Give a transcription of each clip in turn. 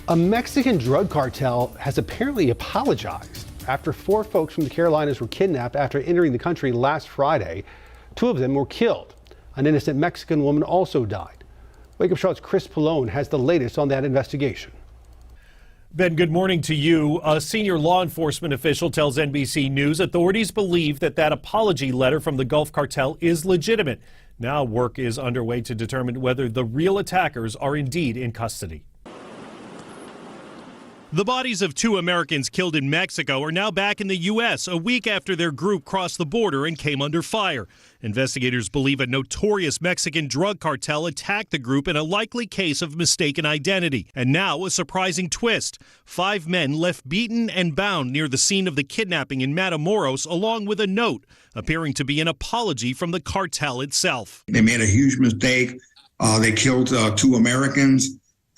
A Mexican drug cartel has apparently apologized after 4 folks from the Carolinas were kidnapped after entering the country last Friday. 2 of them were killed. An innocent Mexican woman also died. Wake Up Charlotte's Chris Pallone has the latest on that investigation. Ben, good morning to you. A senior law enforcement official tells NBC News authorities believe that apology letter from the Gulf Cartel is legitimate. Now work is underway to determine whether the real attackers are indeed in custody. The bodies of 2 Americans killed in Mexico are now back in the U.S. a week after their group crossed the border and came under fire. Investigators believe a notorious Mexican drug cartel attacked the group in a likely case of mistaken identity. And now a surprising twist. 5 men left beaten and bound near the scene of the kidnapping in Matamoros, along with a note appearing to be an apology from the cartel itself. They made a huge mistake. They killed 2 Americans.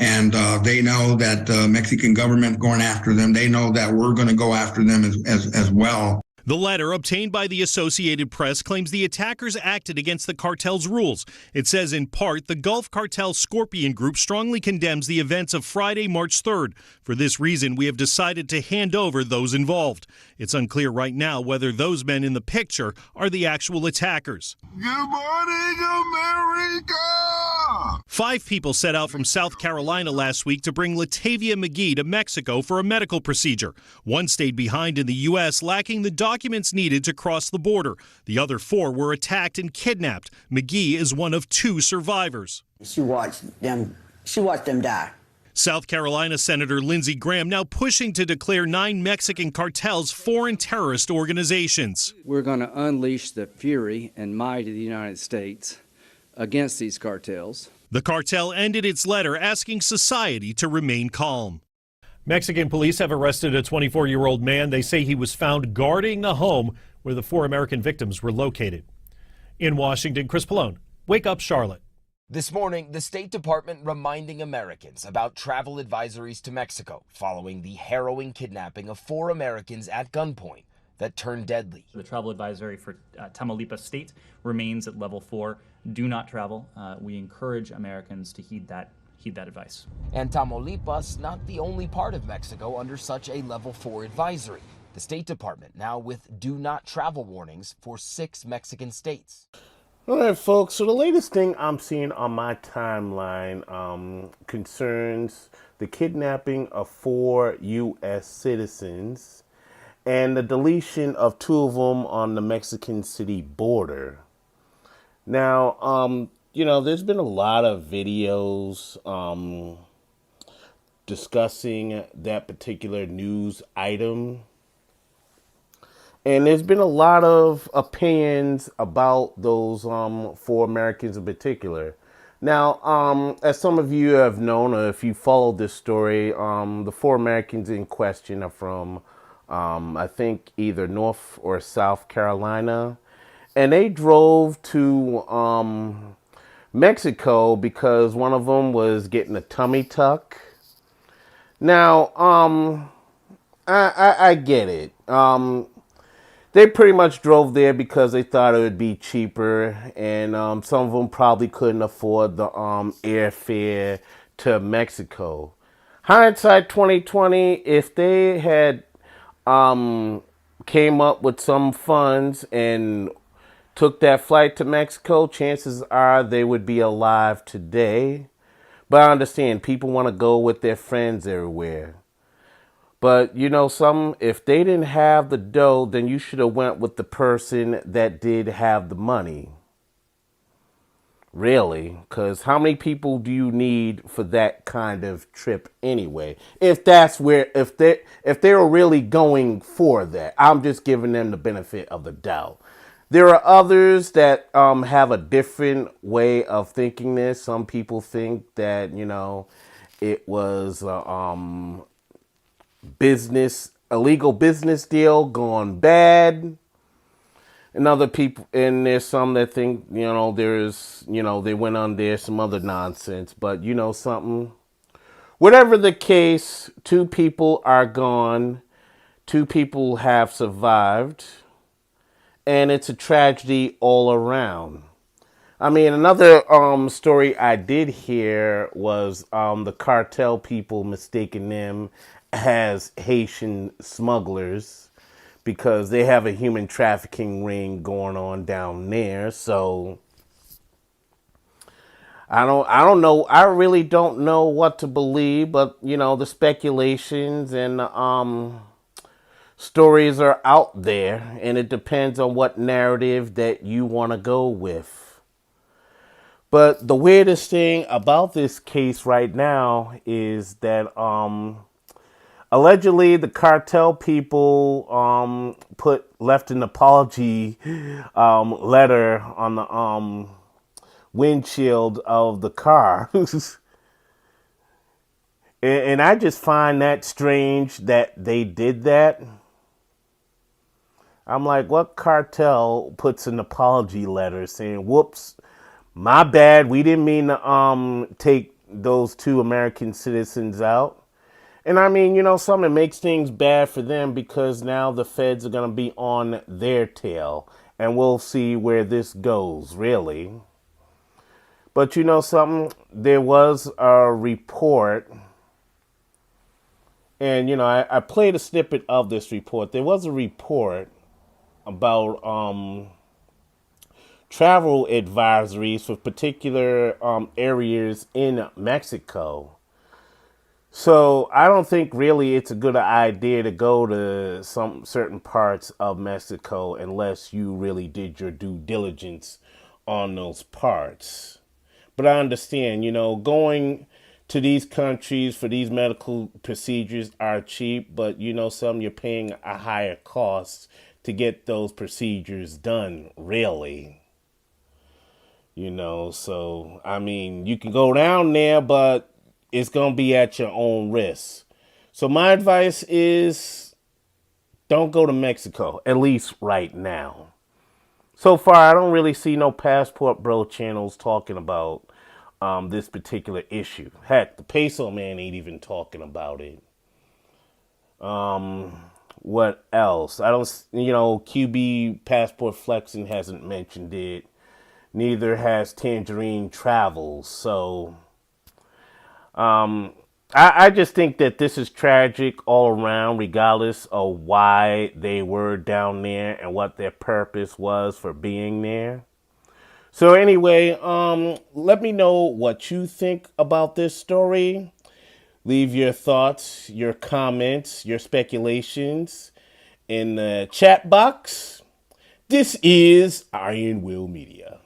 And they know that the Mexican government going after them. They know that we're going to go after them as well. The letter obtained by the Associated Press claims the attackers acted against the cartel's rules. It says in part, the Gulf Cartel Scorpion Group strongly condemns the events of Friday, March 3rd. For this reason, we have decided to hand over those involved. It's unclear right now whether those men in the picture are the actual attackers. Good morning, America! 5 people set out from South Carolina last week to bring Latavia McGee to Mexico for a medical procedure. 1 stayed behind in the U.S., lacking the documents needed to cross the border. The other 4 were attacked and kidnapped. McGee is one of 2 survivors. She watched them die. South Carolina Senator Lindsey Graham now pushing to declare 9 Mexican cartels foreign terrorist organizations. We're going to unleash the fury and might of the United States against these cartels. The cartel ended its letter asking society to remain calm. Mexican police have arrested a 24-year-old man. They say he was found guarding the home where the 4 American victims were located. In Washington, Chris Pallone, Wake Up Charlotte. This morning, the State Department reminding Americans about travel advisories to Mexico following the harrowing kidnapping of 4 Americans at gunpoint that turned deadly. The travel advisory for Tamaulipas State remains at level 4. Do not travel. We encourage Americans to heed that advice. And Tamaulipas, not the only part of Mexico under such a level 4 advisory. The State Department now with do not travel warnings for 6 Mexican states. All right, folks, so the latest thing I'm seeing on my timeline concerns the kidnapping of 4 U.S. citizens and the deletion of 2 of them on the Mexican city border. Now, there's been a lot of videos discussing that particular news item. And there's been a lot of opinions about those 4 Americans in particular. Now, as some of you have known, or if you followed this story, the 4 Americans in question are from, I think, either North or South Carolina. And they drove to Mexico because one of them was getting a tummy tuck. Now, I get it. They pretty much drove there because they thought it would be cheaper, and some of them probably couldn't afford the airfare to Mexico. Hindsight 2020, if they had came up with some funds and took that flight to Mexico, chances are they would be alive today. But I understand people want to go with their friends everywhere. But if they didn't have the dough, then you should have went with the person that did have the money. Really, because how many people do you need for that kind of trip anyway? If they were really going for that, I'm just giving them the benefit of the doubt. There are others that have a different way of thinking this. Some people think that, it was illegal business deal gone bad. And other people, and there's some that think, they went on there some other nonsense. But something, whatever the case, 2 people are gone. 2 people have survived. And it's a tragedy all around. I mean, another story I did hear was the cartel people mistaking them as Haitian smugglers because they have a human trafficking ring going on down there. So I don't know. I really don't know what to believe, but you know, the speculations and stories are out there, and it depends on what narrative that you want to go with. But the weirdest thing about this case right now is that allegedly the cartel people left an apology letter on the windshield of the car. And I just find that strange that they did that. I'm like, what cartel puts an apology letter saying, whoops, my bad, we didn't mean to take those 2 American citizens out. And I mean, you know, something makes things bad for them because now the feds are going to be on their tail. And we'll see where this goes, really. But you know something? There was a report, and you know, I played a snippet of this report. There was a report about travel advisories for particular areas in Mexico. So I don't think really it's a good idea to go to some certain parts of Mexico unless you really did your due diligence on those parts. But I understand, you know, going to these countries for these medical procedures are cheap, but you know, you're paying a higher cost to get those procedures done, really. You know, so, I mean, you can go down there, but it's going to be at your own risk. So my advice is don't go to Mexico, at least right now. So far, I don't really see no Passport Bro channels talking about this particular issue. Heck, the Peso Man ain't even talking about it. What else? I don't, you know, QB Passport Flexing hasn't mentioned it. Neither has Tangerine Travels. So, I just think that this is tragic all around, regardless of why they were down there and what their purpose was for being there. So anyway, let me know what you think about this story. Leave your thoughts, your comments, your speculations in the chat box. This is Iron Will Media.